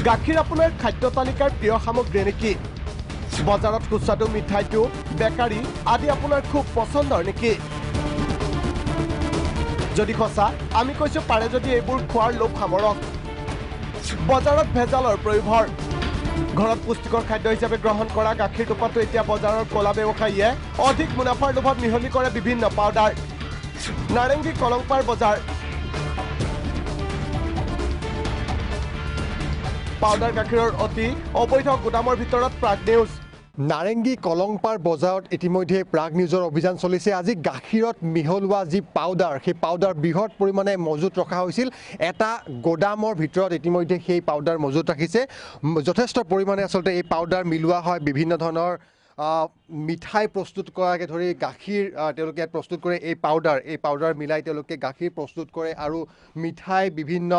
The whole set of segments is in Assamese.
গাখীৰ আপোনাৰ খাদ্য তালিকাৰ প্ৰিয় সামগ্ৰী নেকি? বজাৰত সুস্বাদু মিঠাইটো বেকাৰী আদি আপোনাৰ খুব পচন্দৰ নেকি? যদি সঁচা আমি কৈছো পাৰে যদি এইবোৰ খোৱাৰ লোভ সামৰক। বজাৰত ভেজালৰ প্ৰয়োভৰ। ঘৰত পুষ্টিকৰ খাদ্য হিচাপে গ্ৰহণ কৰা গাখীৰ টোপাটো এতিয়া বজাৰৰ কলা ব্যৱসায়ীয়ে অধিক মুনাফাৰ লোভত মিহলি কৰে বিভিন্ন পাউডাৰ। নাৰেংগী কলংপাৰ বজাৰ। পাউডাৰ গাখীৰৰ অতি অবৈধ গুদামৰ ভিতৰত প্ৰাগ নিউজ। নাৰেংগী কলংপাৰ বজাৰত ইতিমধ্যে প্ৰাগ নিউজৰ অভিযান চলিছে। আজি গাখীৰত মিহলোৱা যি পাউডাৰ, সেই পাউডাৰ বৃহৎ পৰিমাণে মজুত ৰখা হৈছিল। এটা গোদামৰ ভিতৰত ইতিমধ্যে সেই পাউডাৰ মজুত ৰাখিছে। যথেষ্ট পৰিমাণে আচলতে এই পাউডাৰ মিলোৱা হয়। বিভিন্ন ধৰণৰ মিঠাই প্ৰস্তুত কৰাকে ধৰি গাখীৰ তেওঁলোকে প্ৰস্তুত কৰে। এই পাউডাৰ মিলাই তেওঁলোকে গাখীৰ প্ৰস্তুত কৰে আৰু মিঠাই বিভিন্ন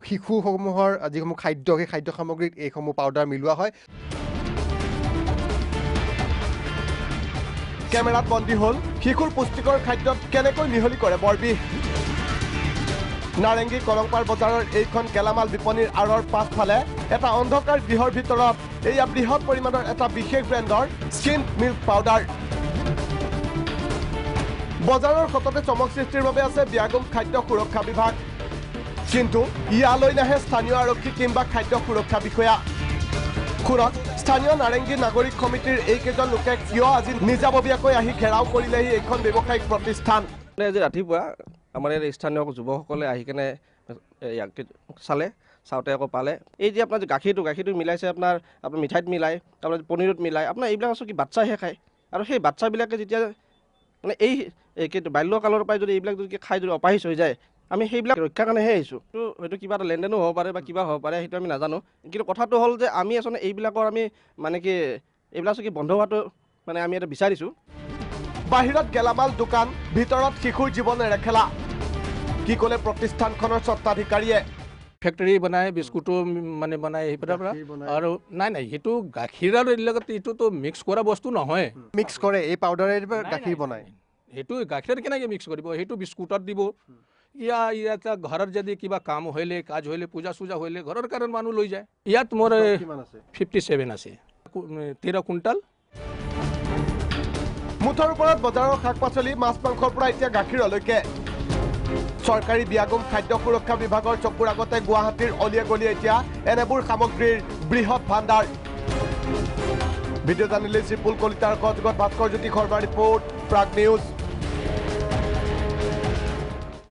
শিশুসমূহৰ যিসমূহ খাদ্য, সেই খাদ্য সামগ্ৰীত এইসমূহ পাউডাৰ মিলোৱা হয়। কেমেৰাত বন্দী হ'ল শিশুৰ পুষ্টিকৰ খাদ্যত কেনেকৈ মিহলি কৰে বৰবিহ। নাৰেংগী কলংপাৰ বজাৰৰ এইখন গেলামাল বিপণীৰ আঁৰৰ পাছফালে এটা অন্ধকাৰ গৃহৰ ভিতৰত এয়া বৃহৎ পৰিমাণৰ এটা বিশেষ ব্ৰেণ্ডৰ স্কিন মিল্ক পাউডাৰ। বজাৰৰ সততে চমক সৃষ্টিৰ বাবে আছে বিয়াগুম খাদ্য সুৰক্ষা বিভাগ, কিন্তু ইয়ালৈ নাহে স্থানীয় আৰক্ষী কিংবা খাদ্য সুৰক্ষা বিষয়া। খুৰত স্থানীয় নাৰেংগী নাগৰিক সমিতিৰ এইকেইজন লোকে কিয় আজি নিজাববীয়াকৈ আহি ঘেৰাও কৰিলেহি এইখন ব্যৱসায়িক প্ৰতিষ্ঠান। আজি ৰাতিপুৱা আমাৰ ইয়াৰ স্থানীয় যুৱকসকলে আহি কেনে চাওঁতে আকৌ পালে এই যে আপোনাৰ গাখীৰটো মিলাইছে আপোনাৰ মিঠাইত মিলাই, আপোনাৰ পনীৰত মিলাই, আপোনাৰ এইবিলাক আচলতে কি বাচ্চাহে খায়। আৰু সেই বাচ্চাবিলাকে যেতিয়া মানে এই বাল্যকালৰ পৰাই যদি এইবিলাক যদি খাই যদি অপাহিচ হৈ যায়, আমি সেইবিলাক ৰক্ষাৰ কাৰণেহে আহিছোঁ। হয়তো কিবা এটা লেনদেনো হ'ব পাৰে বা কিবা হ'ব পাৰে, সেইটো আমি নাজানো। কিন্তু কথাটো হ'ল যে আমি আচলতে এইবিলাকৰ আমি মানে কি এইবিলাক আচলতে বন্ধ হোৱাটো মানে আমি এটা বিচাৰিছোঁ। বাহিৰত গেলামাল দোকান, ভিতৰত শিশুৰ জীৱনেৰে খেলা, কি ক'লে প্ৰতিষ্ঠানখনৰ স্বত্বাধিকাৰীয়ে। ফেক্টৰী বনাই বিস্কুটো মানে বনাই সেইবিলাক আৰু নাই সেইটো গাখীৰ আৰু লগত এইটোতো মিক্স কৰা বস্তু নহয়। মিক্স কৰে এই পাউডাৰেৰে গাখীৰ বনায়। সেইটো গাখীৰ কেনেকৈ মিক্স কৰিব? সেইটো বিস্কুটত দিব। ইয়াত ঘৰত যদি কিবা কাম হ'লে, কাজ হ'লে, পূজা চূজা হ'লে ঘৰৰ কাৰণ মানুহ লৈ যায়। ইয়াত মোৰ 57 আছে, 13 কুইণ্টাল। মুঠৰ ওপৰত বজাৰৰ শাক পাচলি, মাছ মাংসৰ পৰা এতিয়া গাখীৰলৈকে চৰকাৰী বিয়াগুম খাদ্য সুৰক্ষা বিভাগৰ চকুৰ আগতে গুৱাহাটীৰ অলিয়ে গলিয়ে এতিয়া এনেবোৰ সামগ্ৰীৰ বৃহৎ ভাণ্ডাৰ। ভিডিঅ' জাৰ্নেলিষ্ট ৰিপুল কলিতাৰ সহযোগত ভাস্কৰ জ্যোতি শৰ্মা ৰিপৰ্ট, প্ৰাগ নিউজ।